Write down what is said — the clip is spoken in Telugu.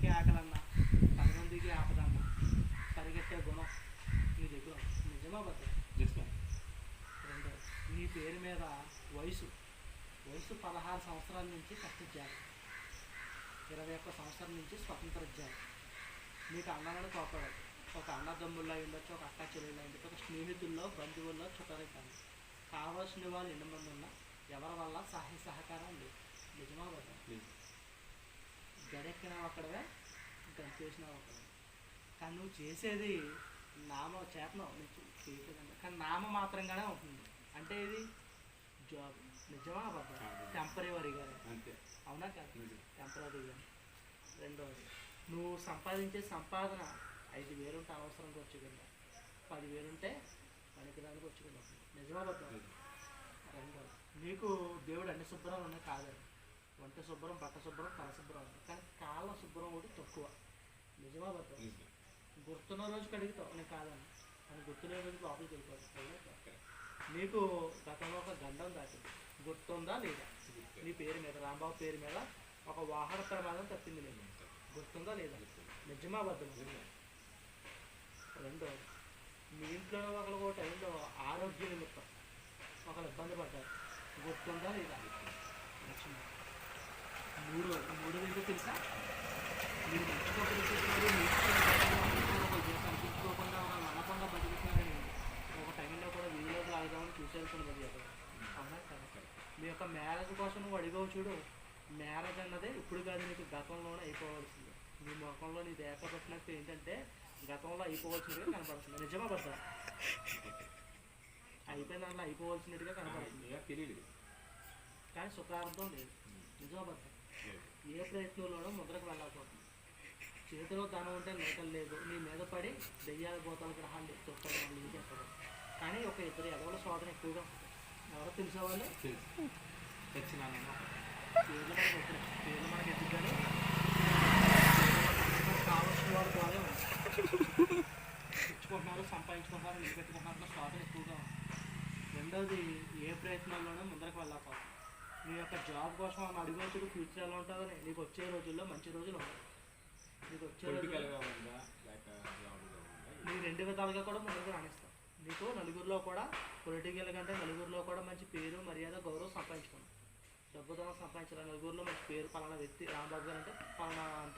ఒక్కడికే ఆకలన్నా 10 మందికి ఆపదన్నా పరిగెట్టే గుణం మీ దగ్గర ఉంది. నిజమా బద్ద? రెండోది, నీ పేరు మీద వయసు 16 సంవత్సరాల నుంచి కష్టించాలి, 21 సంవత్సరం నుంచి స్వతంత్ర జాతి. మీకు అన్నలను కోపడదు, ఒక అన్నదమ్ముల్లో ఉండొచ్చు, ఒక అక్క చెల్లెళ్ళు ఉండొచ్చు, ఒక స్నేహితుల్లో బంధువుల్లో చుట్టాలి కానీ కావాల్సిన వాళ్ళు ఎన్ని మంది ఉన్నా ఎవరి వల్ల సహాయ సహకారం లేదు. నిజమా కదా? గడెక్కినా ఒక్కడవే, గంతేసినా ఒక్కడే. కానీ నువ్వు చేసేది నామ చేతనం, నువ్వు చేయలేదండి కానీ నామ మాత్రంగానే ఉంటుంది. అంటే ఇది జాబ్. నిజమా అబద్ధం? టెంపరీగానే అంతే, అవునా కాదు? టెంపరీగా. రెండవది, నువ్వు సంపాదించే సంపాదన 5,000 ఉంటే అవసరం వచ్చుకుందా, 10,000 ఉంటే పనికిరానికి వచ్చుకుందా. నిజమా అబద్ధం? రెండవది, నీకు దేవుడు అన్ని శుభ్రం ఉన్నాయి కాదని, వంట శుభ్రం, బట్ట శుభ్రం, తల శుభ్రం ఉంది కానీ కాళ్ళ శుభ్రం ఒకటి తక్కువ. నిజమా అబద్ధం? గుర్తున్న రోజు కడుగుతావు నేను కాదని, అని గుర్తున్న రోజు లోపలికి వెళ్ళిపోతావు. నీకు గతంలో ఒక గండం దాటింది, గుర్తుందా లేదా? నీ పేరు మీద, రాంబాబు పేరు మీద ఒక వాహన ప్రమాదం తప్పింది, నేను గుర్తుందా లేదా? నిజమా అబద్ధం? రెండోది, మీ ఇంట్లో ఒక టైంలో ఆరోగ్య నిమిత్తం ఒకరు ఇబ్బంది పడ్డారు, గుర్తుందా లేదా? మూడు ఏంటో తెలుసా? మీరు తీసుకోకుండా ఒక నమ్మకంగా బతుకుతున్నారని ఒక టైంలో కూడా వీధిలోకి లాగుదామని చూసేసుకున్నది అక్కడ. అవునా కదా? మీ యొక్క మ్యారేజ్ కోసం నువ్వు అడిగావు చూడు, మ్యారేజ్ అన్నదే ఇప్పుడు కాదు, నీకు గతంలోనే అయిపోవాల్సింది. మీ ముఖంలో నీ దేక పెట్టినట్టు ఏంటంటే గతంలో అయిపోవాల్సినట్టుగా కనపడుతుంది. నిజమా బద్ద? అయిపోయిన దాంట్లో అయిపోవాల్సినట్టుగా కనపడుతుంది, తెలియదు కానీ సుఖార్థం లేదు. నిజమా బద్ద? ఏ ప్రయత్నంలోనూ ముద్రకు వెళ్ళకపోతుంది. చేతిలో ధనం ఉంటే లేఖలు లేదు, నీ మీద పడి దెయ్యాల భూతాల గ్రహాలు తొక్కడం వాళ్ళు ఏం చేస్తారు. కానీ ఒక ఇద్దరు ఎదవల శోధన ఎక్కువగా ఉంటుంది. ఎవరో తెలిసేవాళ్ళు తెచ్చినా పేర్లు మనకు వచ్చిన పేర్లు మనకి ఎదుగు కానీ కావాల్సిన వాడు ద్వారా తెచ్చుకుంటున్నారు, సంపాదించుకుంటున్నారు, నిలబెట్టుకుంటున్నారు, శోధన ఎక్కువగా ఉంది. రెండవది, ఏ ప్రయత్నాల్లోనూ ముందరకు వెళ్ళకపోతుంది. నీ యొక్క జాబ్ కోసం ఆమె అడుగుతుడు ఫ్యూచర్ ఎలా ఉంటుందని. నీకు వచ్చే రోజుల్లో మంచి రోజులు ఉంటాయి. నీకు వచ్చే రోజుల్లో నీకు 2 విధాలుగా కూడా ముందుకు రాణిస్తాం. నీకు నలుగురిలో కూడా పొలిటికల్ కంటే నలుగురిలో కూడా మంచి పేరు, మర్యాద, గౌరవం సంపాదించుకున్నాం. డబ్బుతో సంపాదించాలి. నలుగురిలో మంచి పేరు, పలానా వ్యక్తి రాంబాబు గారు అంటే పలానా అంటే